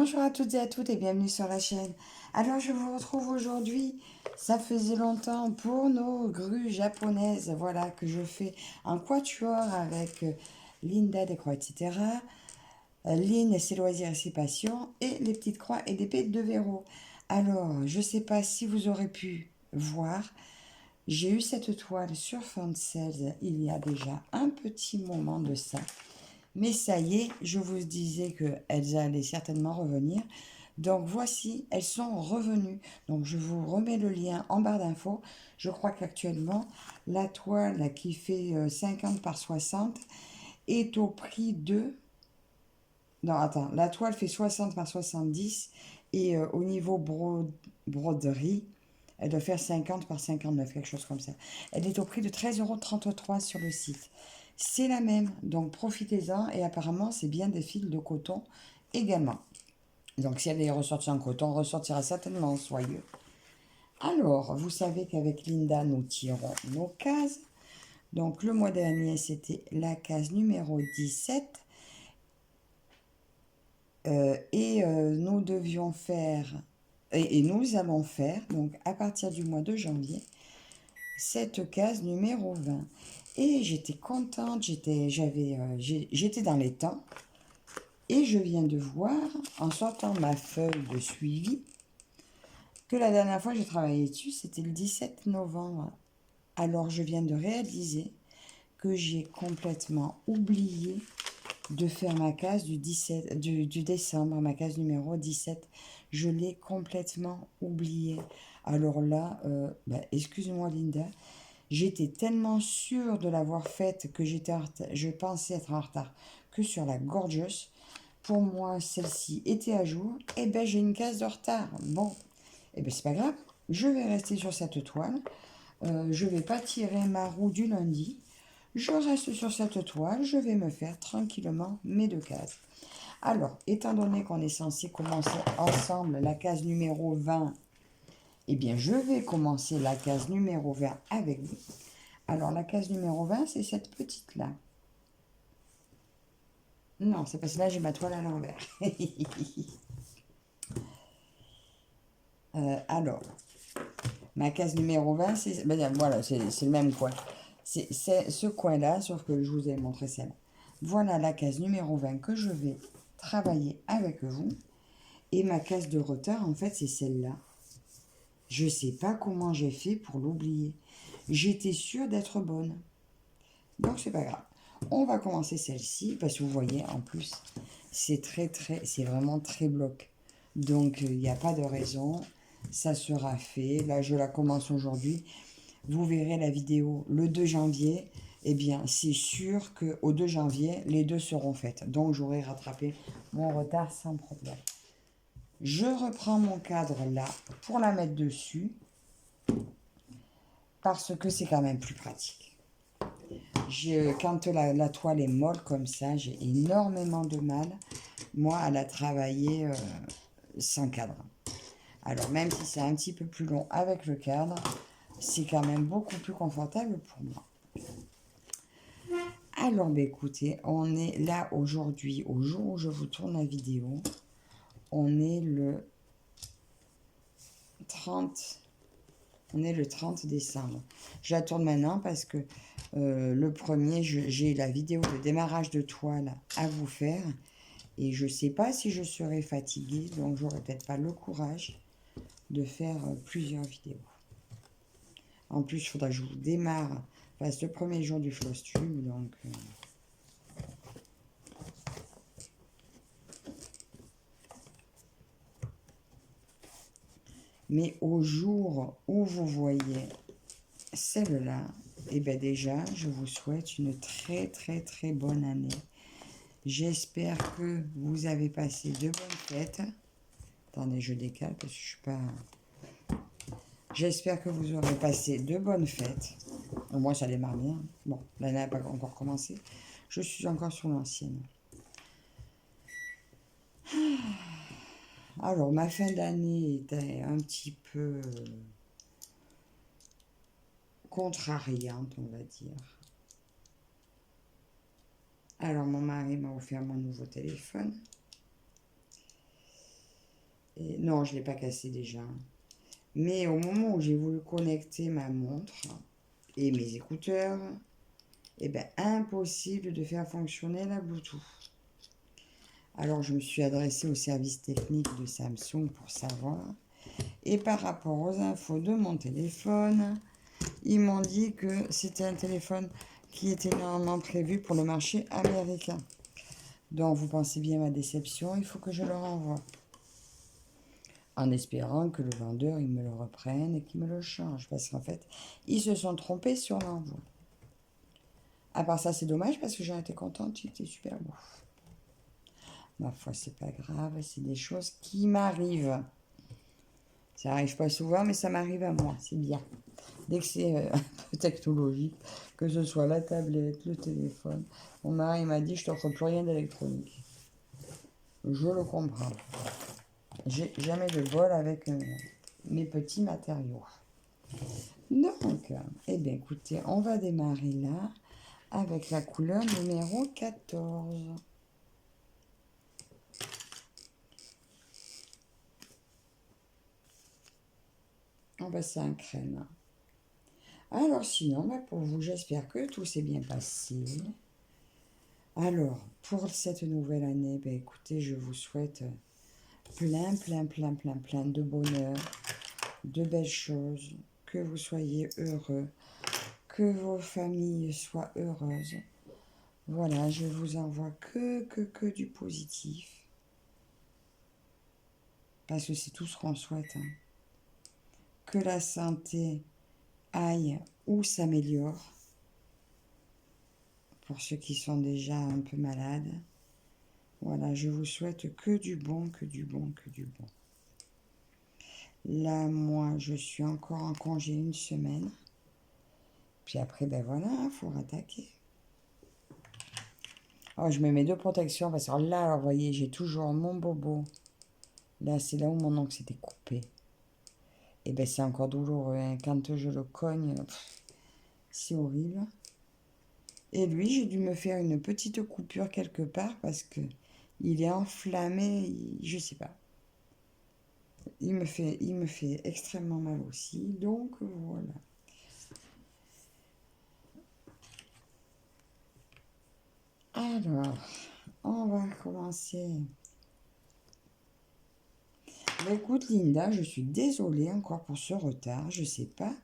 Bonjour à toutes et à toutes et bienvenue sur la chaîne. Alors je vous retrouve aujourd'hui, ça faisait longtemps pour nos grues japonaises, voilà que je fais un quatuor avec Linda des Croix, etc. Lynn et ses loisirs et ses passions et les petites croix et d'épée de Verrou. Alors je sais pas si vous aurez pu voir, j'ai eu cette toile sur fond de sales il y a déjà un petit moment de ça. Mais ça y est, je vous disais qu'elles allaient certainement revenir. Donc voici, elles sont revenues. Donc je vous remets le lien en barre d'infos. Je crois qu'actuellement, la toile qui fait 50 par 60 est au prix de... Non, attends, la toile fait 60 par 70 et au niveau broderie, elle doit faire 50 par 59, quelque chose comme ça. Elle est au prix de 13,33 € sur le site. C'est la même, donc profitez-en. Et apparemment, c'est bien des fils de coton également. Donc si elle est ressortie en coton, ressortira certainement en soyeux. Alors, vous savez qu'avec Linda, nous tirons nos cases. Donc le mois dernier, c'était la case numéro 17. Nous devions faire, et nous allons faire, donc à partir du mois de janvier, cette case numéro 20. Et j'étais contente, j'étais dans les temps. Et je viens de voir, en sortant ma feuille de suivi, que la dernière fois que j'ai travaillé dessus, c'était le 17 novembre. Alors je viens de réaliser que j'ai complètement oublié de faire ma case du décembre, ma case numéro 17. Je l'ai complètement oublié. Alors là, excuse-moi Linda, j'étais tellement sûre de l'avoir faite que je pensais être en retard que sur la Gorgeous. Pour moi, celle-ci était à jour. Et ben j'ai une case de retard. Bon, et ben c'est pas grave. Je vais rester sur cette toile. Je vais pas tirer ma roue du lundi. Je reste sur cette toile. Je vais me faire tranquillement mes deux cases. Alors, étant donné qu'on est censé commencer ensemble la case numéro 20, eh bien, je vais commencer la case numéro 20 avec vous. Alors, la case numéro 20, c'est cette petite-là. Non, c'est parce que là, j'ai ma toile à l'envers. Alors, ma case numéro 20, c'est voilà, c'est le même coin. C'est ce coin-là, sauf que je vous ai montré celle-là. Voilà la case numéro 20 que je vais travailler avec vous. Et ma case de retard, en fait, c'est celle-là. Je ne sais pas comment j'ai fait pour l'oublier. J'étais sûre d'être bonne. Donc, c'est pas grave. On va commencer celle-ci, parce que vous voyez, en plus, c'est vraiment très bloc. Donc, il n'y a pas de raison. Ça sera fait. Là, je la commence aujourd'hui. Vous verrez la vidéo le 2 janvier. Eh bien, c'est sûr qu'au 2 janvier, les deux seront faites. Donc, j'aurai rattrapé mon retard sans problème. Je reprends mon cadre là pour la mettre dessus parce que c'est quand même plus pratique. Quand la toile est molle comme ça, j'ai énormément de mal, moi, à la travailler sans cadre. Alors, même si c'est un petit peu plus long avec le cadre, c'est quand même beaucoup plus confortable pour moi. Alors, écoutez, on est là aujourd'hui, au jour où je vous tourne la vidéo. On est le 30 décembre. Je la tourne maintenant parce que le premier, j'ai la vidéo de démarrage de toile à vous faire. Et je ne sais pas si je serai fatiguée, donc j'aurai peut-être pas le courage de faire plusieurs vidéos. En plus, il faudra que je vous démarre, fasse le premier jour du floss tube, donc... Mais au jour où vous voyez celle-là, et bien déjà, je vous souhaite une très bonne année. J'espère que vous avez passé de bonnes fêtes. Attendez, je décale parce que je suis pas... J'espère que vous aurez passé de bonnes fêtes. Au moins, ça démarre bien. Bon, l'année n'a pas encore commencé. Je suis encore sur l'ancienne. Alors, ma fin d'année était un petit peu contrariante, on va dire. Alors, mon mari m'a offert mon nouveau téléphone. Et non, je ne l'ai pas cassé déjà. Mais au moment où j'ai voulu connecter ma montre et mes écouteurs, eh ben, impossible de faire fonctionner la Bluetooth. Alors, je me suis adressée au service technique de Samsung pour savoir. Et par rapport aux infos de mon téléphone, ils m'ont dit que c'était un téléphone qui était normalement prévu pour le marché américain. Donc, vous pensez bien ma déception, il faut que je le renvoie. En espérant que le vendeur, il me le reprenne et qu'il me le change. Parce qu'en fait, ils se sont trompés sur l'envoi. À part ça, c'est dommage parce que j'en étais contente, il était super beau. Ma foi, c'est pas grave, c'est des choses qui m'arrivent. Ça arrive pas souvent, mais ça m'arrive à moi, c'est bien. Dès que c'est un peu technologique, que ce soit la tablette, le téléphone, mon mari m'a dit, je t'offre plus rien d'électronique. Je le comprends. J'ai jamais de bol avec mes petits matériaux. Donc, eh bien écoutez, on va démarrer là avec la couleur numéro 14. On va passer un crème. Alors sinon, bah, pour vous, j'espère que tout s'est bien passé. Alors, pour cette nouvelle année, bah, écoutez, je vous souhaite plein de bonheur, de belles choses, que vous soyez heureux, que vos familles soient heureuses. Voilà, je vous envoie que du positif. Parce que c'est tout ce qu'on souhaite. Hein. Que la santé aille ou s'améliore. Pour ceux qui sont déjà un peu malades. Voilà, je vous souhaite que du bon, que du bon, que du bon. Là, moi, je suis encore en congé une semaine. Puis après, ben voilà, il faut rattaquer. Oh, je me mets deux protections parce que là, alors, vous voyez, j'ai toujours mon bobo. Là, c'est là où mon ongle s'était coupé. Et ben c'est encore douloureux. Hein. Quand je le cogne, c'est horrible. Et lui, j'ai dû me faire une petite coupure quelque part parce que il est enflammé, je sais pas. Il me fait extrêmement mal aussi. Donc voilà. Alors, on va commencer. Bah, écoute Linda, je suis désolée encore pour ce retard. Je sais pas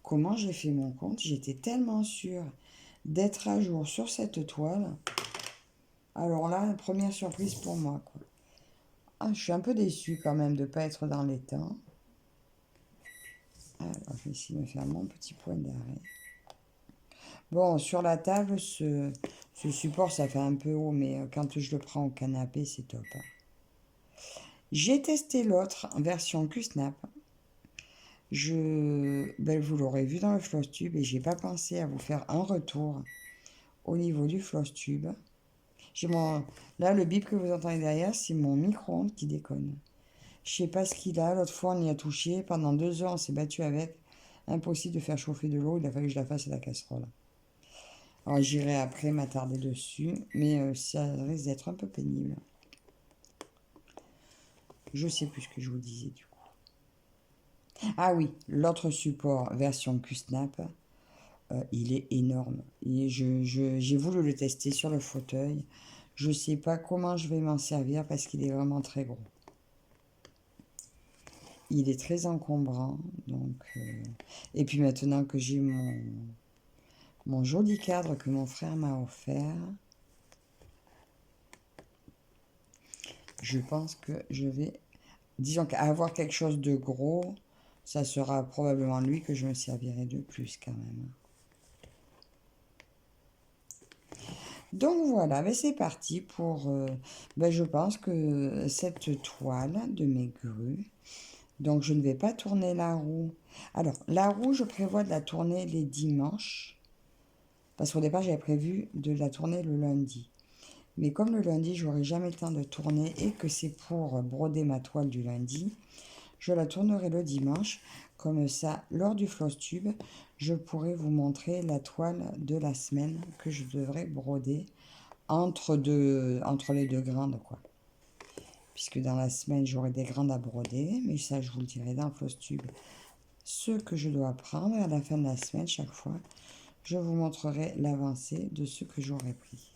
comment j'ai fait mon compte. J'étais tellement sûre d'être à jour sur cette toile. Alors là, première surprise pour moi, quoi. Ah, je suis un peu déçue quand même de ne pas être dans les temps. Alors, je vais essayer de me faire mon petit point d'arrêt. Bon, sur la table, ce support, ça fait un peu haut, mais quand je le prends au canapé, c'est top. Hein. J'ai testé l'autre, version Q-Snap. Vous l'aurez vu dans le floss tube et j'ai pas pensé à vous faire un retour au niveau du floss tube. Là, le bip que vous entendez derrière, c'est mon micro-ondes qui déconne. Je sais pas ce qu'il a. L'autre fois, on y a touché. Pendant 2 heures, on s'est battu avec. Impossible de faire chauffer de l'eau. Il a fallu que je la fasse à la casserole. Alors, j'irai après m'attarder dessus. Mais ça risque d'être un peu pénible. Je sais plus ce que je vous disais du coup. Ah oui, l'autre support, version Q-Snap, il est énorme. J'ai voulu le tester sur le fauteuil. Je sais pas comment je vais m'en servir parce qu'il est vraiment très gros. Il est très encombrant. Donc, et puis maintenant que j'ai mon joli cadre que mon frère m'a offert, je pense que je vais... Disons qu'avoir quelque chose de gros, ça sera probablement lui que je me servirai de plus quand même. Donc voilà, ben c'est parti pour... je pense que cette toile de mes grues, donc je ne vais pas tourner la roue. Alors, la roue, je prévois de la tourner les dimanches. Parce qu'au départ, j'avais prévu de la tourner le lundi. Mais comme le lundi, je n'aurai jamais le temps de tourner et que c'est pour broder ma toile du lundi, je la tournerai le dimanche. Comme ça, lors du floss tube, je pourrai vous montrer la toile de la semaine que je devrais broder entre les deux grandes, quoi. puisque dans la semaine, j'aurai des grandes à broder, mais ça, je vous le dirai dans le Flosstube. Ce que je dois prendre à la fin de la semaine, chaque fois, je vous montrerai l'avancée de ce que j'aurai pris.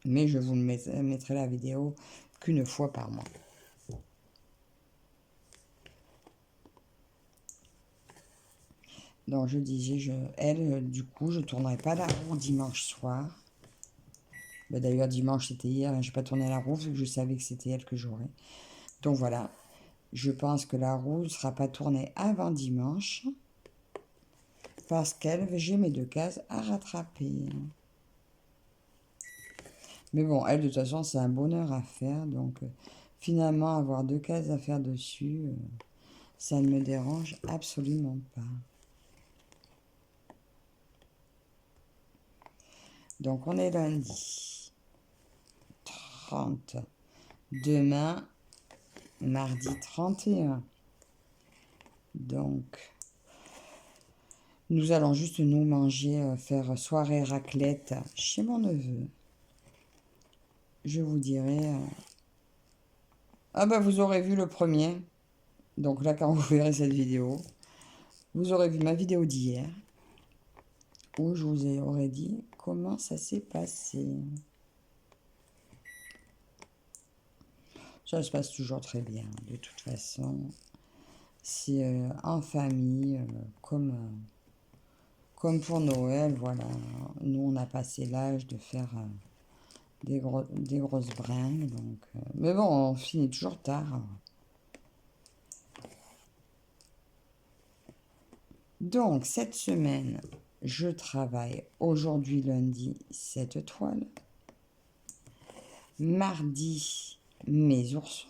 Mais je vous mettrai la vidéo qu'une fois par mois. Donc, je disais, elle, du coup, je ne tournerai pas la roue dimanche soir. Ben, d'ailleurs, dimanche, c'était hier, je n'ai pas tourné la roue, vu que je savais que c'était elle que j'aurais. Donc, voilà. Je pense que la roue ne sera pas tournée avant dimanche. Parce qu'elle, j'ai mes 2 cases à rattraper. Mais bon, elle, de toute façon, c'est un bonheur à faire. Donc, finalement, avoir 2 cases à faire dessus, ça ne me dérange absolument pas. Donc, on est lundi 30. Demain, mardi 31. Donc, nous allons juste nous manger, faire soirée raclette chez mon neveu. Je vous dirai... Ah bah, vous aurez vu le premier. Donc là, quand vous verrez cette vidéo, vous aurez vu ma vidéo d'hier, où je vous aurais dit comment ça s'est passé. Ça se passe toujours très bien, de toute façon. C'est en famille, comme pour Noël, voilà. Nous, on a passé l'âge de faire des grosses bringues. Donc, mais bon, on finit toujours tard. Donc, cette semaine, je travaille aujourd'hui, lundi, 7 toiles. Mardi, mes oursons.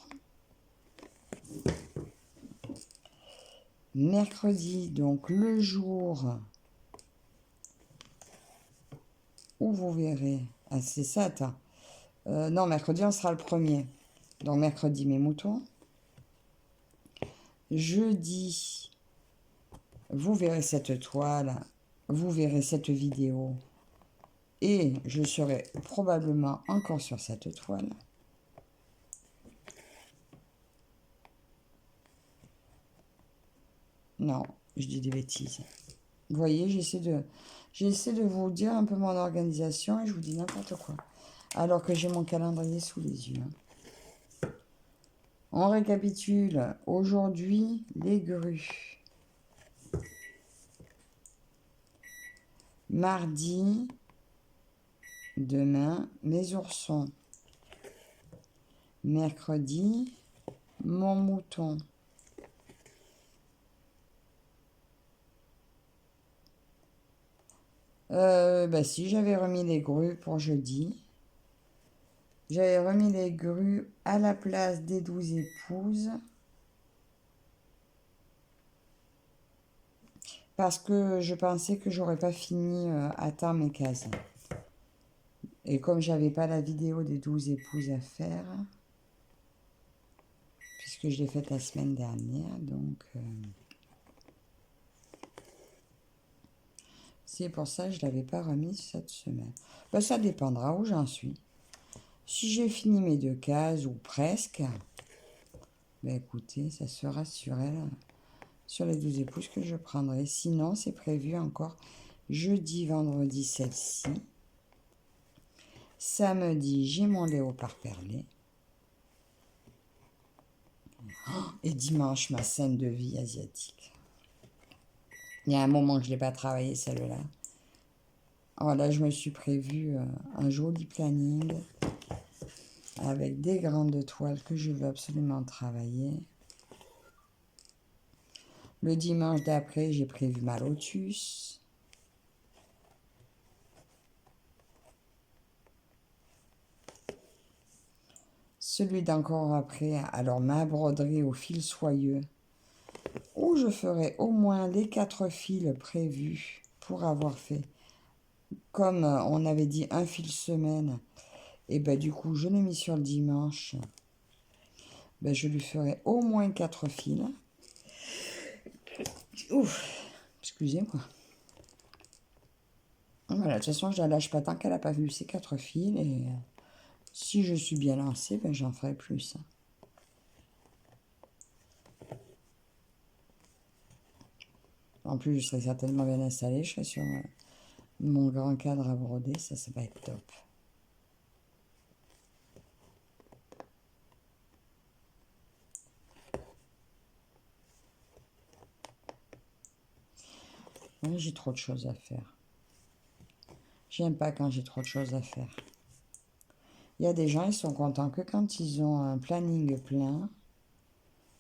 Mercredi, donc le jour où vous verrez... Ah, c'est ça, attends. Non, mercredi, on sera le premier. Donc, mercredi, mes moutons. Jeudi, vous verrez cette toile. Vous verrez cette vidéo. Et je serai probablement encore sur cette toile. Non, je dis des bêtises. Vous voyez, j'essaie de vous dire un peu mon organisation et je vous dis n'importe quoi. Alors que j'ai mon calendrier sous les yeux. On récapitule. Aujourd'hui, les grues. Mardi, demain, mes oursons. Mercredi, mon mouton. Bah si, j'avais remis les grues pour jeudi. J'avais remis les grues à la place des 12 épouses. Parce que je pensais que j'aurais pas fini à temps mes cases. Et comme j'avais pas la vidéo des 12 épouses à faire, puisque je l'ai faite la semaine dernière, donc c'est pour ça que je ne l'avais pas remise cette semaine. Ben, ça dépendra où j'en suis. Si j'ai fini mes 2 cases, ou presque, ben écoutez, ça sera sur elle, sur les 12 épouses que je prendrai. Sinon, c'est prévu encore jeudi, vendredi, celle-ci. Samedi, j'ai mon léopard perlé. Et dimanche, ma scène de vie asiatique. Il y a un moment que je ne l'ai pas travaillé, celle-là. Alors là, je me suis prévu un joli planning avec des grandes toiles que je veux absolument travailler. Le dimanche d'après, j'ai prévu ma lotus. Celui d'encore après, alors ma broderie au fil soyeux, où je ferai au moins les 4 fils prévus pour avoir fait, comme on avait dit, un fil semaine. Et ben du coup, je l'ai mis sur le dimanche. Ben, je lui ferai au moins 4 fils. Ouf, excusez-moi. Voilà, de toute façon, je la lâche pas tant qu'elle n'a pas vu ses 4 fils. Et Si je suis bien lancée, ben, j'en ferai plus. En plus, je serai certainement bien installée. Je serai sur mon grand cadre à broder. Ça va être top. Ouais, j'ai trop de choses à faire. J'aime pas quand j'ai trop de choses à faire. Il y a des gens, ils sont contents que quand ils ont un planning plein.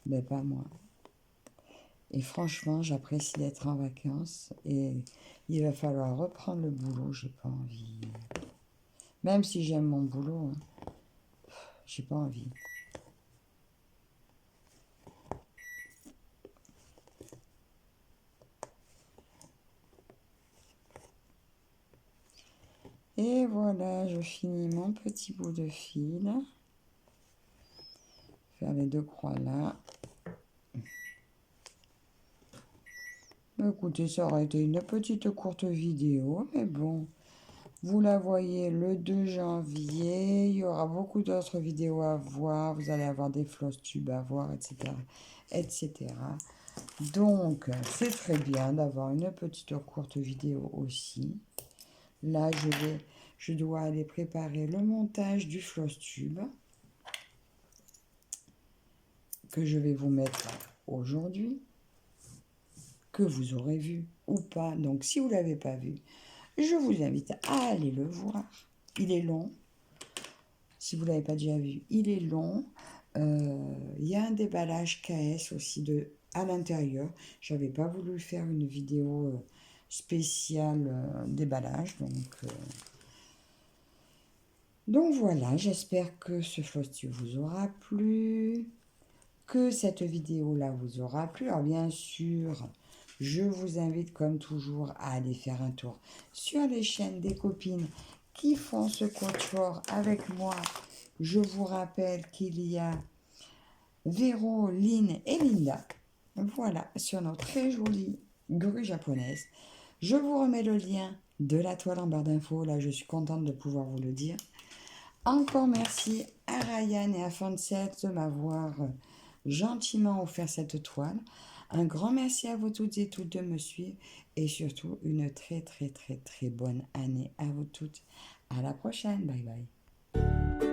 Ben, pas moi. Et franchement, j'apprécie d'être en vacances. Et il va falloir reprendre le boulot. J'ai pas envie. Même si j'aime mon boulot, hein, j'ai pas envie. Et voilà, je finis mon petit bout de fil. Faire les 2 croix là. Écoutez, ça aurait été une petite courte vidéo, mais bon, vous la voyez le 2 janvier. Il y aura beaucoup d'autres vidéos à voir. Vous allez avoir des floss tubes à voir, etc., etc. Donc, c'est très bien d'avoir une petite courte vidéo aussi. Là, je dois aller préparer le montage du floss tube que je vais vous mettre aujourd'hui, que vous aurez vu ou pas. Donc, si vous ne l'avez pas vu, je vous invite à aller le voir. Il est long. Si vous ne l'avez pas déjà vu, il est long. Il y a un déballage KS aussi à l'intérieur. Je n'avais pas voulu faire une vidéo spéciale déballage. Donc voilà, j'espère que ce floss tube vous aura plu, que cette vidéo-là vous aura plu. Alors bien sûr, je vous invite comme toujours à aller faire un tour sur les chaînes des copines qui font ce quatuor avec moi. Je vous rappelle qu'il y a Véro, Lynn et Linda. Voilà, sur notre très jolie grue japonaise. Je vous remets le lien de la toile en barre d'infos. Là, je suis contente de pouvoir vous le dire. Encore merci à Ryan et à Fanset de m'avoir gentiment offert cette toile. Un grand merci à vous toutes et toutes de me suivre. Et surtout, une très très très très bonne année à vous toutes. À la prochaine. Bye bye.